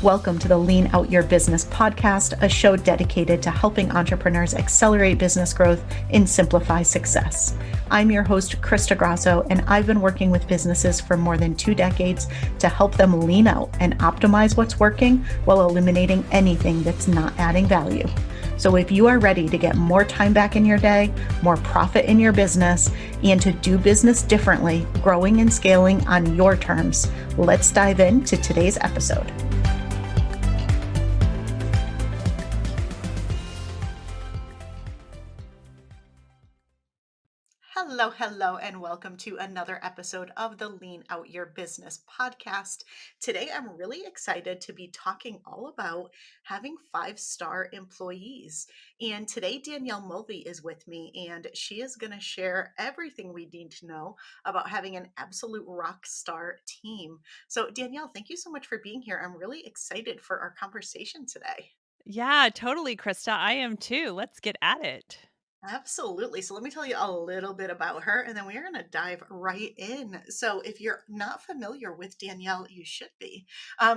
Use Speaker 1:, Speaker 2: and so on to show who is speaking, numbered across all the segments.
Speaker 1: Welcome to the Lean Out Your Business podcast, a show dedicated to helping entrepreneurs accelerate business growth and simplify success. I'm your host, Krista Grasso, and I've been working with businesses for more than 2 decades to help them lean out and optimize what's working while eliminating anything that's not adding value. So if you are ready to get more time back in your day, more profit in your business, and to do business differently, growing and scaling on your terms, let's dive into today's episode. Hello, and welcome to another episode of the Lean Out Your Business podcast. Today, I'm really excited to be talking all about having 5-star employees. And today, Danielle Mulvey is with me, and she is going to share everything we need to know about having an absolute rock star team. So, Danielle, thank you so much for being here. I'm really excited for our conversation today.
Speaker 2: Yeah, totally, Krista. I am too. Let's get at it.
Speaker 1: Absolutely. So let me tell you a little bit about her, and then we are going to dive right in. So, if you're not familiar with Danielle, you should be.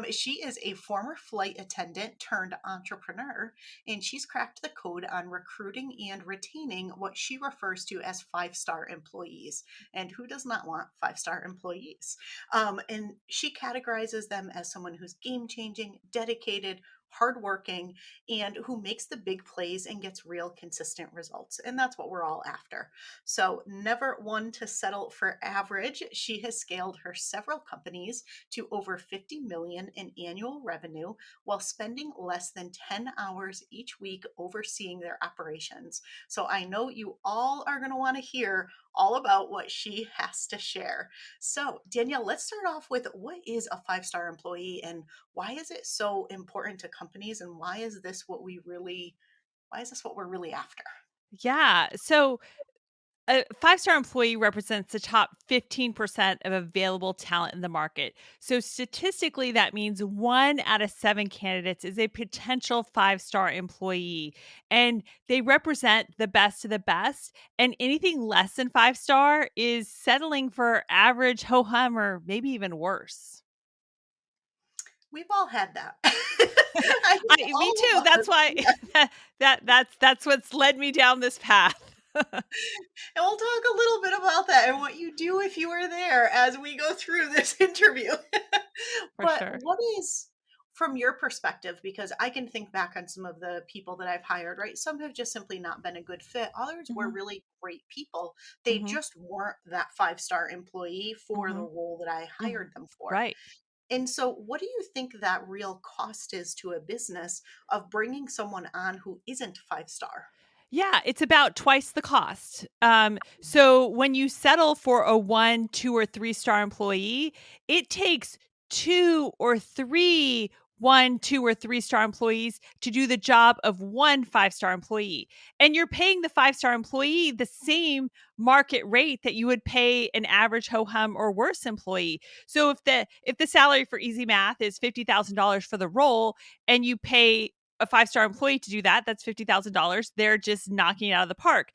Speaker 1: She is a former flight attendant turned entrepreneur, and she's cracked the code on recruiting and retaining what she refers to as 5-star employees. And who does not want 5-star employees? And she categorizes them as someone who's game changing, dedicated, hardworking, and who makes the big plays and gets real consistent results. And that's what we're all after. So, never one to settle for average. She has scaled her several companies to over 50 million in annual revenue while spending less than 10 hours each week overseeing their operations. So, I know you all are going to want to hear all about what she has to share. So, Danielle, let's start off with what is a 5-star employee and why is it so important to companies, and why is this what we're really after?
Speaker 2: Yeah. So a 5-star employee represents the top 15% of available talent in the market. So statistically, that means 1 out of 7 candidates is a potential 5-star employee. And they represent the best of the best. And anything less than 5-star is settling for average, ho hum, or maybe even worse.
Speaker 1: We've all had that. I think
Speaker 2: Me
Speaker 1: all
Speaker 2: too.
Speaker 1: of us.
Speaker 2: That's why
Speaker 1: Yeah.
Speaker 2: that's what's led me down this path.
Speaker 1: And we'll talk a little bit about that and what you do if you were there as we go through this interview.
Speaker 2: For
Speaker 1: But
Speaker 2: sure.
Speaker 1: what is, from your perspective, because I can think back on some of the people that I've hired, right? Some have just simply not been a good fit. Others were
Speaker 2: Mhm,
Speaker 1: really great people. They
Speaker 2: mhm,
Speaker 1: just weren't that 5-star employee for the
Speaker 2: mhm,
Speaker 1: role that I
Speaker 2: mhm.
Speaker 1: hired them for.
Speaker 2: Right.
Speaker 1: And so, what do you think that real cost is to a business of bringing someone on who isn't 5-star?
Speaker 2: Yeah, it's about twice the cost. So when you settle for a 1, 2, or 3-star employee, it takes 2 or 3 1, 2, or 3-star employees to do the job of 1 5-star employee. And you're paying the 5-star employee the same market rate that you would pay an average ho hum or worse employee. So if the salary for easy math is $50,000 for the role and you pay a 5-star employee to do that, that's $50,000. They're just knocking it out of the park.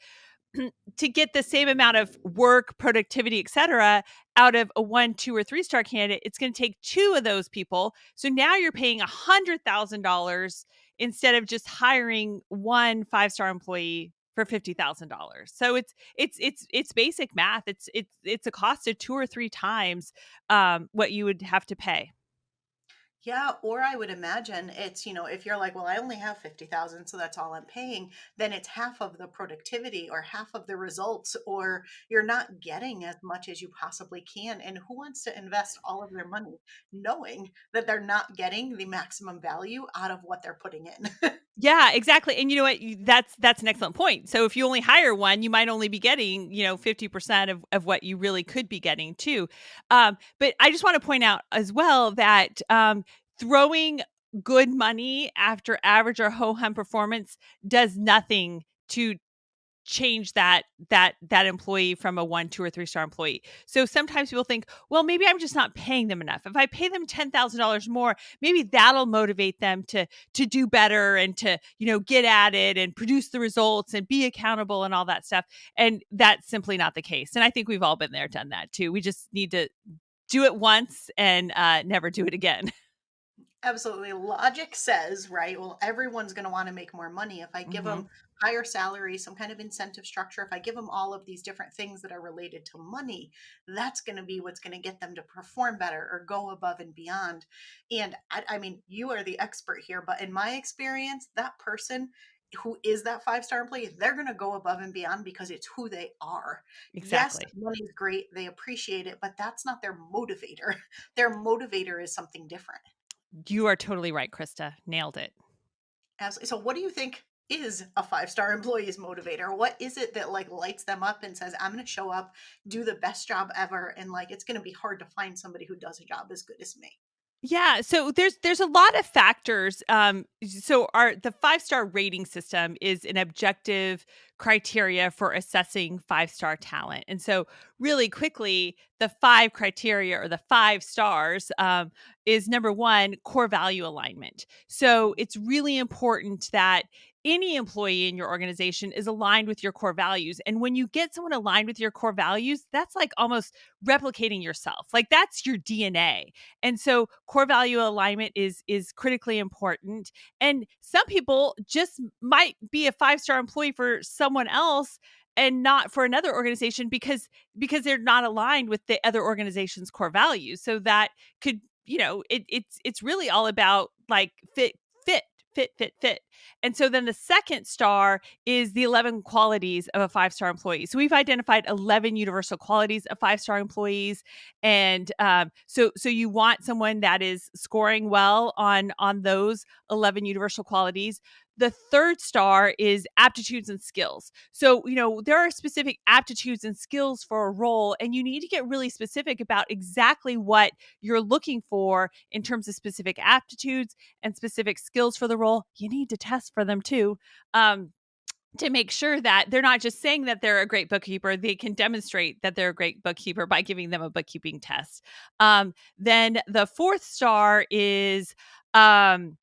Speaker 2: To get the same amount of work, productivity, et cetera, out of a 1, 2, or 3-star candidate, it's going to take 2 of those people. So now you're paying $100,000 instead of just hiring 1 5-star employee for $50,000. So it's basic math. It's a cost of 2 or 3 times what you would have to pay.
Speaker 1: Yeah, or I would imagine it's, if you're like, well, I only have 50,000, so that's all I'm paying, then it's half of the productivity or half of the results, or you're not getting as much as you possibly can. And who wants to invest all of their money knowing that they're not getting the maximum value out of what they're putting in?
Speaker 2: Yeah, exactly. And you know what? That's an excellent point. So if you only hire one, you might only be getting, 50% of what you really could be getting too. But I just want to point out as well that throwing good money after average or ho hum performance does nothing to change that employee from a 1, 2, or 3-star employee. So sometimes people think, well, maybe I'm just not paying them enough. If I pay them $10,000 more, maybe that'll motivate them to do better and to, get at it and produce the results and be accountable and all that stuff. And that's simply not the case. And I think we've all been there, done that too. We just need to do it once and never do it again.
Speaker 1: Absolutely. Logic says, right? Well, everyone's going to want to make more money. If I give them
Speaker 2: Mhm.
Speaker 1: higher salary, some kind of incentive structure, if I give them all of these different things that are related to money, that's going to be what's going to get them to perform better or go above and beyond. And I mean, you are the expert here, but in my experience, that person who is that five-star employee, they're going to go above and beyond because it's who they are. Yes,
Speaker 2: Exactly.
Speaker 1: money is great. They appreciate it, but that's not their motivator. Their motivator is something different.
Speaker 2: You are totally right, Krista. Nailed it.
Speaker 1: Absolutely. So what do you think is a five-star employee's motivator? What is it that like lights them up and says, I'm going to show up, do the best job ever, and like it's going to be hard to find somebody who does a job as good as me?
Speaker 2: Yeah, so there's a lot of factors. So our the 5-star rating system is an objective criteria for assessing 5-star talent. And so really quickly, the 5 criteria or the 5 stars is number 1, core value alignment. So it's really important that any employee in your organization is aligned with your core values. And when you get someone aligned with your core values, that's like almost replicating yourself. Like that's your DNA. And so core value alignment is critically important. And some people just might be a 5-star employee for someone else and not for another organization because they're not aligned with the other organization's core values. So that could, it's really all about like fit fit. And so then the second star is the 11 qualities of a 5-star employee. So we've identified 11 universal qualities of 5-star employees. And so you want someone that is scoring well on those 11 universal qualities. The third star is aptitudes and skills. So, there are specific aptitudes and skills for a role, and you need to get really specific about exactly what you're looking for in terms of specific aptitudes and specific skills for the role. You need to test for them too. To make sure that they're not just saying that they're a great bookkeeper, they can demonstrate that they're a great bookkeeper by giving them a bookkeeping test. Then the fourth star is um,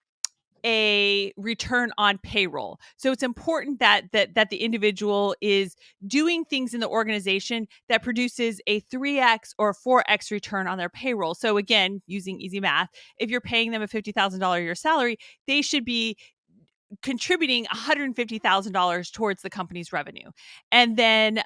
Speaker 2: a return on payroll. So it's important that the individual is doing things in the organization that produces a 3x or 4x return on their payroll. So again, using easy math, if you're paying them a $50,000 a year salary, they should be contributing $150,000 towards the company's revenue. And then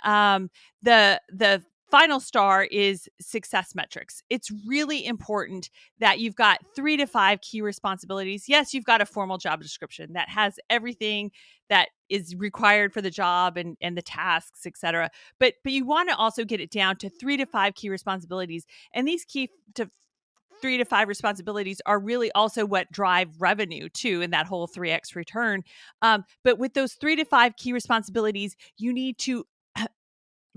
Speaker 2: the final star is success metrics. It's really important that you've got 3 to 5 key responsibilities. Yes, you've got a formal job description that has everything that is required for the job and the tasks, et cetera. But you want to also get it down to 3 to 5 key responsibilities. And these key to 3 to 5 responsibilities are really also what drive revenue too in that whole 3x return. But with those 3 to 5 key responsibilities, you need to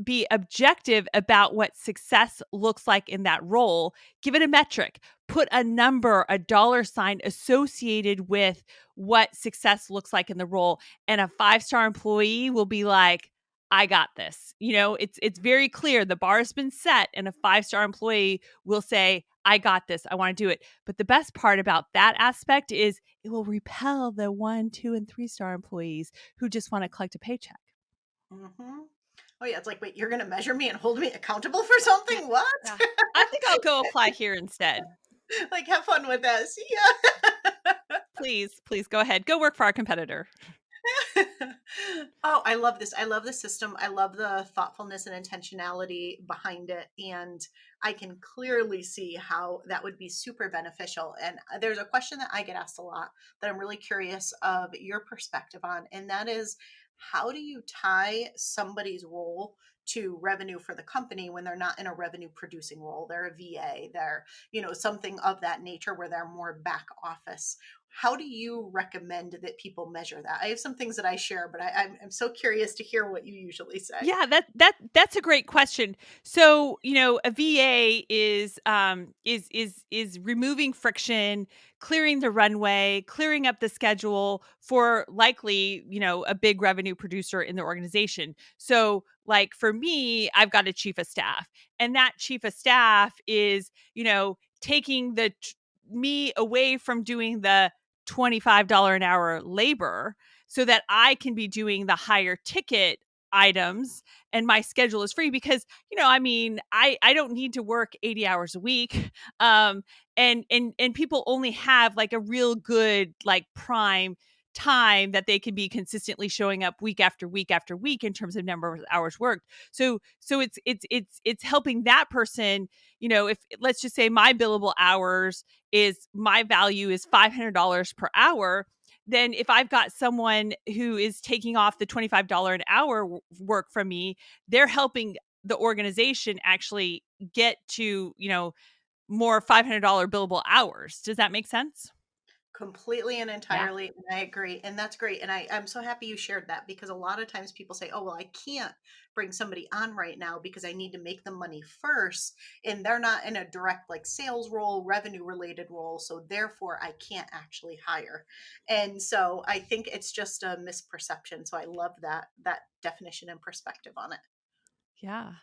Speaker 2: be objective about what success looks like in that role. Give it a metric, put a number, a dollar sign associated with what success looks like in the role. And a 5-star employee will be like, I got this. It's very clear the bar has been set, and a 5-star employee will say, I got this. I want to do it. But the best part about that aspect is it will repel the 1, 2, and 3-star employees who just want to collect a paycheck.
Speaker 1: Mm-hmm. Oh yeah, it's like, wait, you're going to measure me and hold me accountable for
Speaker 2: Yeah.
Speaker 1: something? What?
Speaker 2: Yeah. I think I'll go apply here instead.
Speaker 1: Like, have fun with that. See ya.
Speaker 2: Please go ahead. Go work for our competitor.
Speaker 1: Oh, I love this. I love the system. I love the thoughtfulness and intentionality behind it. And I can clearly see how that would be super beneficial. And there's a question that I get asked a lot that I'm really curious of your perspective on. And that is, how do you tie somebody's role to revenue for the company when they're not in a revenue producing role? They're a VA, they're, something of that nature where they're more back office. How do you recommend that people measure that? I have some things that I share, but I'm so curious to hear what you usually say.
Speaker 2: Yeah, that's a great question. So, a VA is removing friction, clearing the runway, clearing up the schedule for likely, a big revenue producer in the organization. So, like for me, I've got a chief of staff, and that chief of staff is, taking me away from doing the $25 an hour labor so that I can be doing the higher ticket items and my schedule is free because, I mean, I don't need to work 80 hours a week. Um, and people only have like a real good, like, prime time that they can be consistently showing up week after week after week in terms of number of hours worked. So it's helping that person, if let's just say my billable hours is my value is $500 per hour, then if I've got someone who is taking off the $25 an hour work from me, they're helping the organization actually get to, more $500 billable hours. Does that make sense?
Speaker 1: Completely and
Speaker 2: Yeah.
Speaker 1: entirely, and I agree, and that's great, and I'm so happy you shared that because a lot of times people say, "Oh, well, I can't bring somebody on right now because I need to make them money first, and they're not in a direct, like, sales role, revenue-related role, so therefore I can't actually hire." And so I think it's just a misperception, so I love that definition and perspective on it.
Speaker 2: Yeah.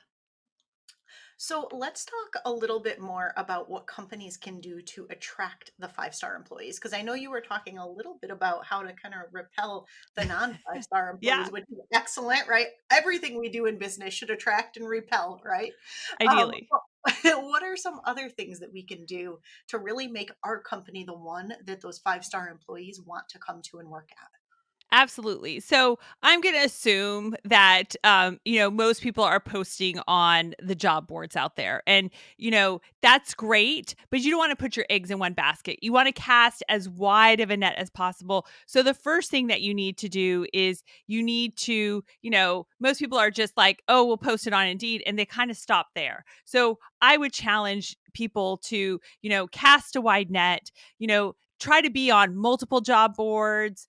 Speaker 1: So let's talk a little bit more about what companies can do to attract the five-star employees. Because I know you were talking a little bit about how to kind of repel the non-five-star
Speaker 2: Yeah.
Speaker 1: employees, which is excellent, right? Everything we do in business should attract and repel, right?
Speaker 2: Ideally.
Speaker 1: But what are some other things that we can do to really make our company the one that those five-star employees want to come to and work at?
Speaker 2: Absolutely. So I'm going to assume that, most people are posting on the job boards out there. And, that's great, but you don't want to put your eggs in one basket. You want to cast as wide of a net as possible. So the first thing that you need to do is you need to, most people are just like, oh, we'll post it on Indeed. And they kind of stop there. So I would challenge people to, cast a wide net, try to be on multiple job boards,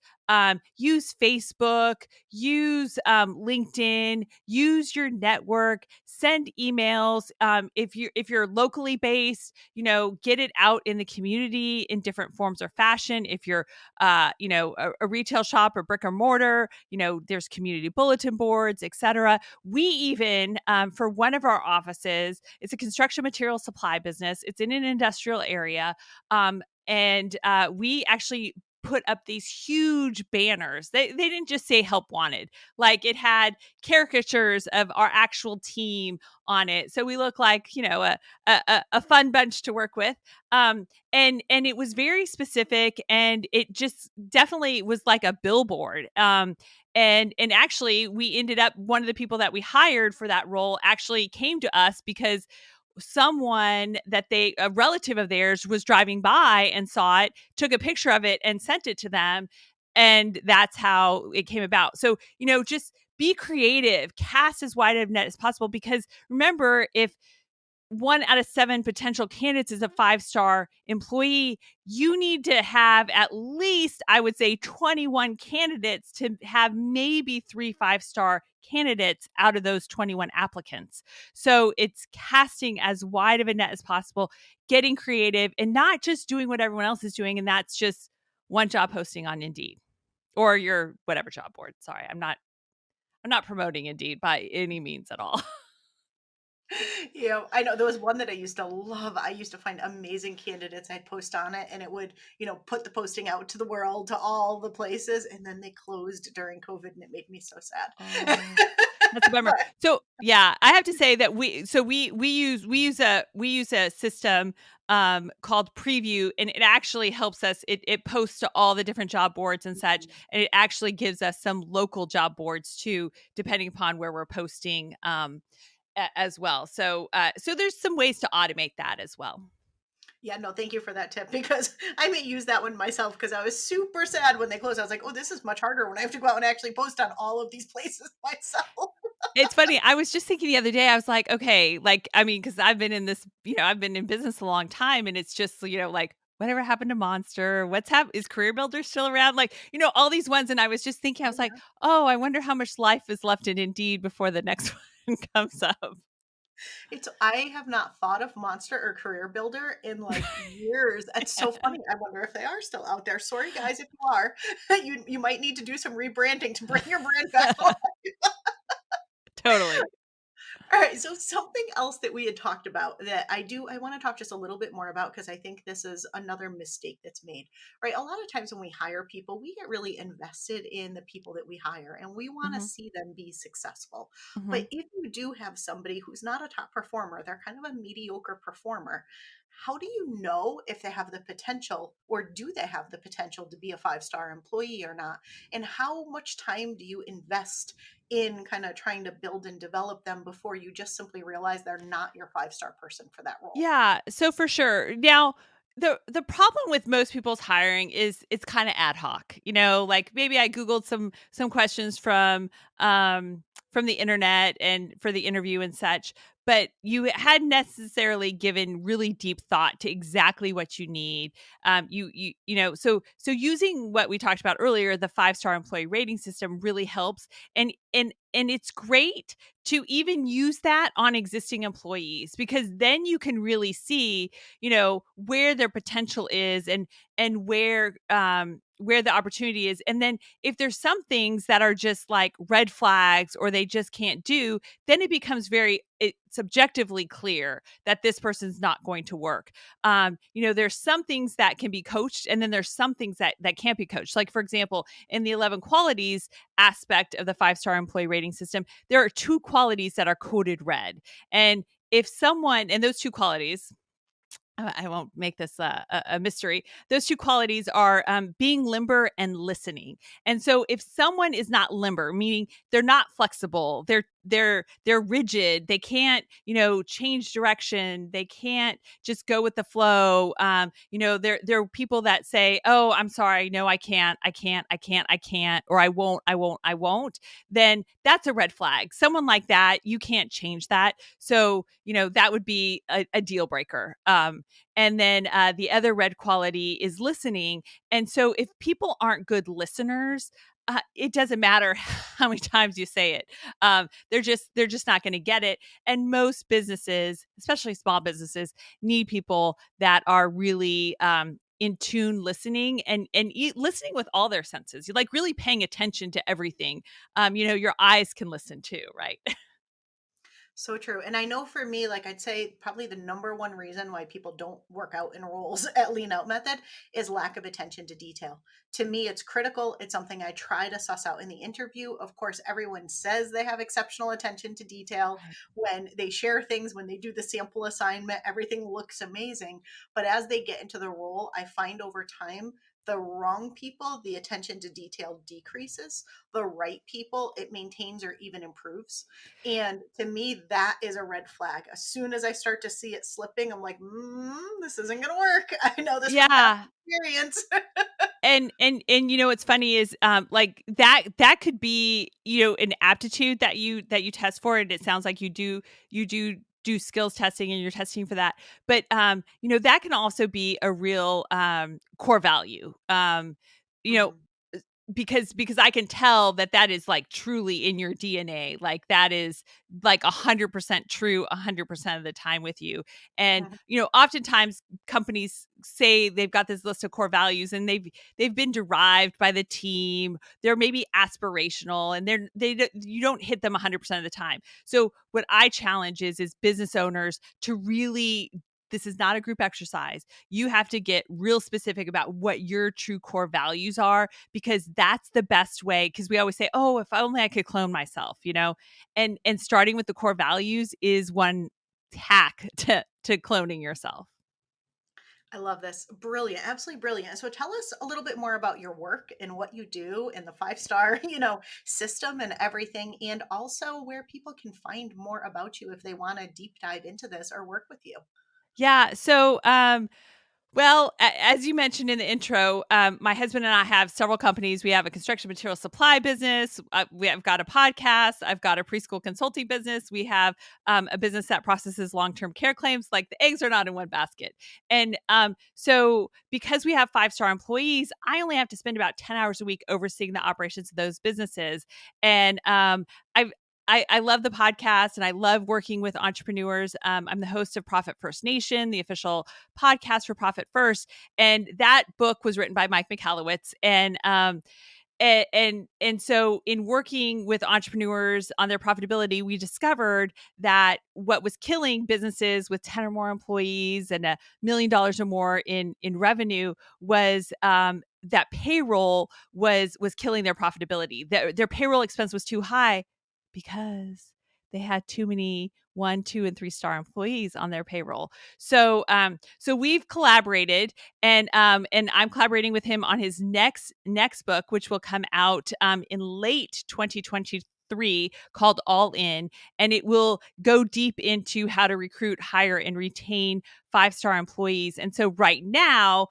Speaker 2: use Facebook, use LinkedIn, use your network, send emails. If you're locally based, get it out in the community in different forms or fashion. If you're a retail shop or brick or mortar, there's community bulletin boards, etc. We even, for one of our offices, it's a construction material supply business. It's in an industrial area. And we actually put up these huge banners. They didn't just say help wanted. Like, it had caricatures of our actual team on it. So we look like, a fun bunch to work with. And it was very specific, and it just definitely was like a billboard. And actually we ended up, one of the people that we hired for that role actually came to us because someone that a relative of theirs was driving by and saw it, took a picture of it and sent it to them. And that's how it came about. So, just be creative, cast as wide of net as possible. Because remember, if 1 out of 7 potential candidates is a five-star employee, you need to have at least, I would say, 21 candidates to have maybe 3 5-star candidates out of those 21 applicants. So it's casting as wide of a net as possible, getting creative, and not just doing what everyone else is doing. And that's just one job posting on Indeed or your whatever job board. Sorry, I'm not promoting Indeed by any means at all.
Speaker 1: I know there was one that I used to love. I used to find amazing candidates. I'd post on it and it would, put the posting out to the world, to all the places. And then they closed during COVID and it made me so sad.
Speaker 2: Oh. That's a bummer.
Speaker 1: But
Speaker 2: So, yeah, I have to say that we use a system called Preview, and it actually helps us. It posts to all the different job boards and such, and it actually gives us some local job boards too, depending upon where we're posting as well. So there's some ways to automate that as well.
Speaker 1: yeah, no, thank you for that tip because I may use that one myself because I was super sad when they closed. I was like, oh, this is much harder when I have to go out and actually post on all of these places myself.
Speaker 2: It's funny. I was just thinking the other day, I was like, okay, like, I mean, because I've been in this, I've been in business a long time, and it's just, like, whatever happened to Monster? Is Career Builder still around? Like, all these ones. And I was just thinking, I
Speaker 1: Oh,
Speaker 2: was like,
Speaker 1: yeah.
Speaker 2: oh, I wonder how much life is left in Indeed before the next one comes up.
Speaker 1: I have not thought of Monster or Career Builder in like years. That's so funny. I wonder if they are still out there. Sorry, guys, if you are, you might need to do some rebranding to bring your brand back.
Speaker 2: Totally.
Speaker 1: All right, so something else that we had talked about that I want to talk just a little bit more about because I think this is another mistake that's made, right? A lot of times when we hire people, we get really invested in the people that we hire and we want to
Speaker 2: Mhm,
Speaker 1: see them be successful.
Speaker 2: mhm.
Speaker 1: But if you do have somebody who's not a top performer, they're kind of a mediocre performer, how do you know if they have the potential or do they have the potential to be a five-star employee or not? And how much time do you invest in kind of trying to build and develop them before you just simply realize they're not your five-star person for that role?
Speaker 2: Yeah, so for sure. Now, the problem with most people's hiring is it's kind of ad hoc. Like maybe I googled some questions from the internet and for the interview and such, but you hadn't necessarily given really deep thought to exactly what you need. So using what we talked about earlier, the 5-star employee rating system really helps, and it's great to even use that on existing employees because then you can really see, where their potential is and where the opportunity is. And then if there's some things that are just like red flags or they just can't do, then it becomes subjectively clear that this person's not going to work. There's some things that can be coached, and then there's some things that can't be coached. Like for example, in the 11 qualities aspect of the 5-star employee rating system, there are two qualities that are coded red. And if someone, and those two qualities, I won't make this a mystery. Those two qualities are being limber and listening. And so, if someone is not limber, meaning they're not flexible, they're rigid, they can't change direction, they can't just go with the flow. There are people that say, "Oh, I'm sorry, no, I can't, or I won't." Then that's a red flag. Someone like that, you can't change that. So that would be a deal breaker. And then the other red quality is listening. And so if people aren't good listeners, it doesn't matter how many times you say it. They're just not going to get it. And most businesses, especially small businesses, need people that are really in tune listening and listening with all their senses. You're like really paying attention to everything. Your eyes can listen too, right?
Speaker 1: So true. And I know for me, like I'd say probably the number one reason why people don't work out in roles at Lean Out Method is lack of attention to detail. To me, it's critical. It's something I try to suss out in the interview. Of course, everyone says they have exceptional attention to detail
Speaker 2: Right.
Speaker 1: when they share things, when they do the sample assignment, everything looks amazing. But as they get into the role, I find over time, the wrong people, the attention to detail decreases. The right people, it maintains or even improves. And to me, that is a red flag. As soon as I start to see it slipping, I'm like, this isn't going to work. I know this from past
Speaker 2: Yeah.
Speaker 1: experience.
Speaker 2: And what's funny is like that could be an aptitude that you test for, and it sounds like you do skills testing and you're testing for that. But that can also be a real core value. You know
Speaker 1: Mhm.
Speaker 2: because I can tell that is like truly in your DNA. Like that is like 100% true 100% of the time with you. And
Speaker 1: Mhm.
Speaker 2: oftentimes companies say they've got this list of core values and they've been derived by the team. They're maybe aspirational and you don't hit them 100% of the time. So what I challenge is business owners to really, this is not a group exercise. You have to get real specific about what your true core values are, because that's the best way. Because we always say, "Oh, if only I could clone myself," and starting with the core values is one hack to cloning yourself.
Speaker 1: I love this. Brilliant. Absolutely brilliant. So tell us a little bit more about your work and what you do in the five-star, system and everything, and also where people can find more about you if they want to deep dive into this or work with you.
Speaker 2: Yeah. So, well, as you mentioned in the intro, my husband and I have several companies. We have a construction material supply business. We have got a podcast. I've got a preschool consulting business. We have a business that processes long-term care claims. Like the eggs are not in one basket. And so, because we have 5-star employees, I only have to spend about 10 hours a week overseeing the operations of those businesses. And I've I love the podcast and I love working with entrepreneurs. I'm the host of Profit First Nation, the official podcast for Profit First. And that book was written by Mike McAllowitz. And And so in working with entrepreneurs on their profitability, we discovered that what was killing businesses with 10 or more employees and $1 million or more in revenue was that payroll was killing their profitability. Their payroll expense was too high because they had too many 1, 2, and 3-star employees on their payroll. So we've collaborated, and I'm collaborating with him on his next book, which will come out in late 2023, called All In, and it will go deep into how to recruit, hire, and retain 5-star employees. And so right now,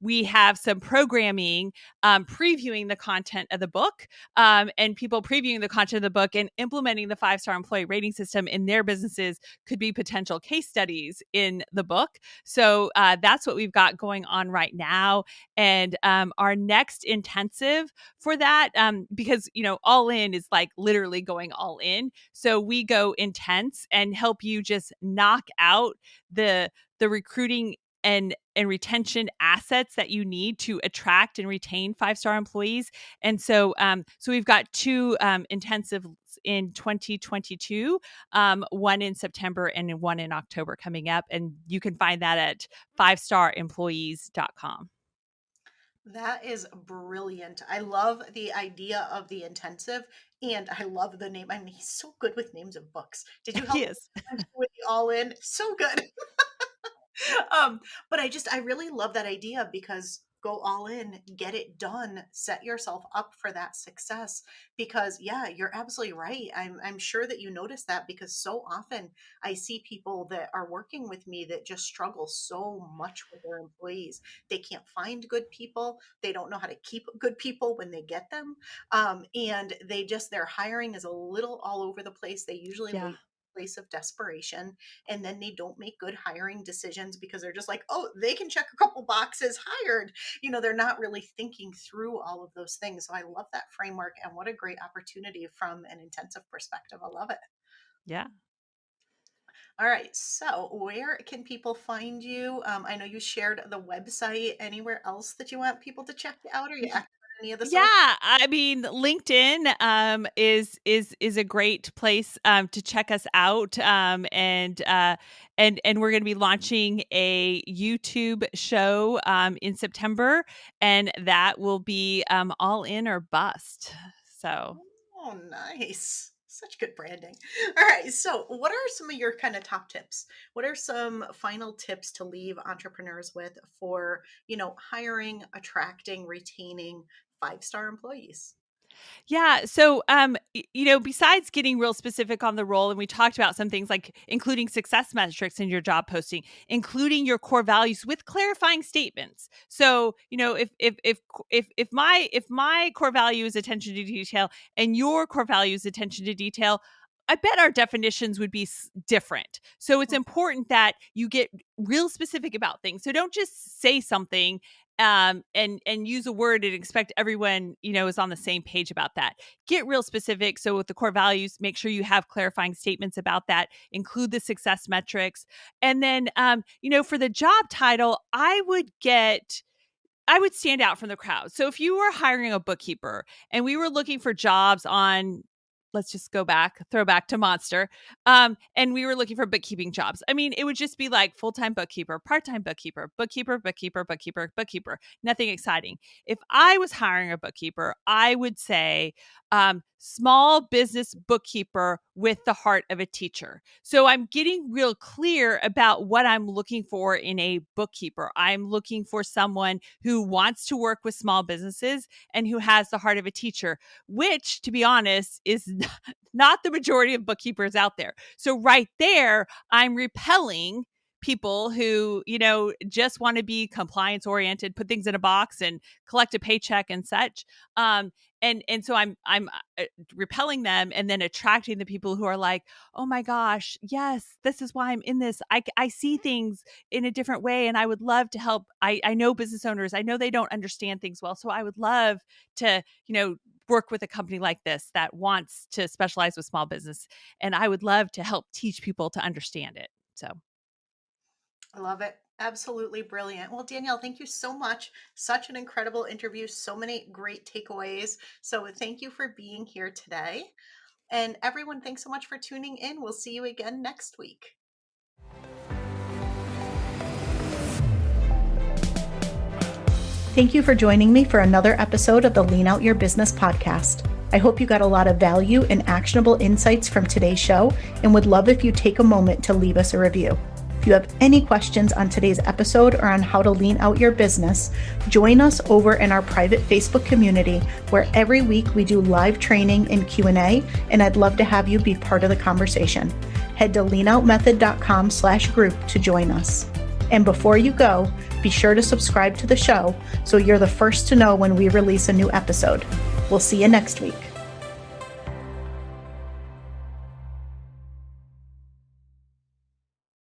Speaker 2: we have some programming previewing the content of the book, and people previewing the content of the book and implementing the 5-star employee rating system in their businesses could be potential case studies in the book. So that's what we've got going on right now. And our next intensive for that, because, all in is like literally going all in. So we go intense and help you just knock out the recruiting and retention assets that you need to attract and retain 5-star employees. And so we've got two intensives in 2022, one in September and one in October coming up. And you can find that at 5staremployees.com.
Speaker 1: That is brilliant. I love the idea of the intensive, and I love the name. I mean, he's so good with names of books. Did you help
Speaker 2: Yes.
Speaker 1: him with the All In? So good. But I really love that idea because go all in, get it done, set yourself up for that success. Because yeah, you're absolutely right. I'm sure that you notice that because so often I see people that are working with me that just struggle so much with their employees. They can't find good people. They don't know how to keep good people when they get them. And their hiring is a little all over the place. They usually
Speaker 2: Yeah.
Speaker 1: leave a place of desperation, and then they don't make good hiring decisions because they're just like, oh, they can check a couple boxes, hired. They're not really thinking through all of those things. So I love that framework, and what a great opportunity from an intensive perspective. I love it.
Speaker 2: Yeah.
Speaker 1: All right, so where can people find you? I know you shared the website. Anywhere else that you want people to check you out? Or you active on any of the
Speaker 2: Yeah,
Speaker 1: social?
Speaker 2: I mean, LinkedIn is a great place to check us out, and we're going to be launching a YouTube show in September, and that will be all in or bust. So
Speaker 1: Oh, nice. Such good branding. All right. So, what are some of your kind of top tips? What are some final tips to leave entrepreneurs with for, hiring, attracting, retaining 5-star employees?
Speaker 2: yeah. So, besides getting real specific on the role, and we talked about some things like including success metrics in your job posting, including your core values with clarifying statements. So, if my core value is attention to detail and your core value is attention to detail, I bet our definitions would be different. So it's important that you get real specific about things. So don't just say something and use a word and expect everyone is on the same page about that. Get real specific. So with the core values, make sure you have clarifying statements about that. Include the success metrics, and then for the job title, I would stand out from the crowd. So if you were hiring a bookkeeper and we were looking for jobs on, let's just throw back to Monster, and we were looking for bookkeeping jobs. I mean, it would just be like full-time bookkeeper, part-time bookkeeper, bookkeeper, bookkeeper, bookkeeper, bookkeeper. Nothing exciting. If I was hiring a bookkeeper, I would say small business bookkeeper with the heart of a teacher. So I'm getting real clear about what I'm looking for in a bookkeeper. I'm looking for someone who wants to work with small businesses and who has the heart of a teacher, which, to be honest, is not the majority of bookkeepers out there. So right there, I'm repelling people who, just want to be compliance oriented, put things in a box and collect a paycheck and such. And so I'm repelling them and then attracting the people who are like, oh my gosh, yes, this is why I'm in this. I see things in a different way, and I would love to help. I know business owners. I know they don't understand things well. So I would love to, work with a company like this that wants to specialize with small business. And I would love to help teach people to understand it. So
Speaker 1: I love it. Absolutely brilliant. Well, Danielle, thank you so much. Such an incredible interview. So many great takeaways. So thank you for being here today. And everyone, thanks so much for tuning in. We'll see you again next week. Thank you for joining me for another episode of the Lean Out Your Business podcast. I hope you got a lot of value and actionable insights from today's show and would love if you take a moment to leave us a review. If you have any questions on today's episode or on how to lean out your business, join us over in our private Facebook community where every week we do live training and Q&A, and I'd love to have you be part of the conversation. Head to leanoutmethod.com/group to join us. And before you go, be sure to subscribe to the show so you're the first to know when we release a new episode. We'll see you next week.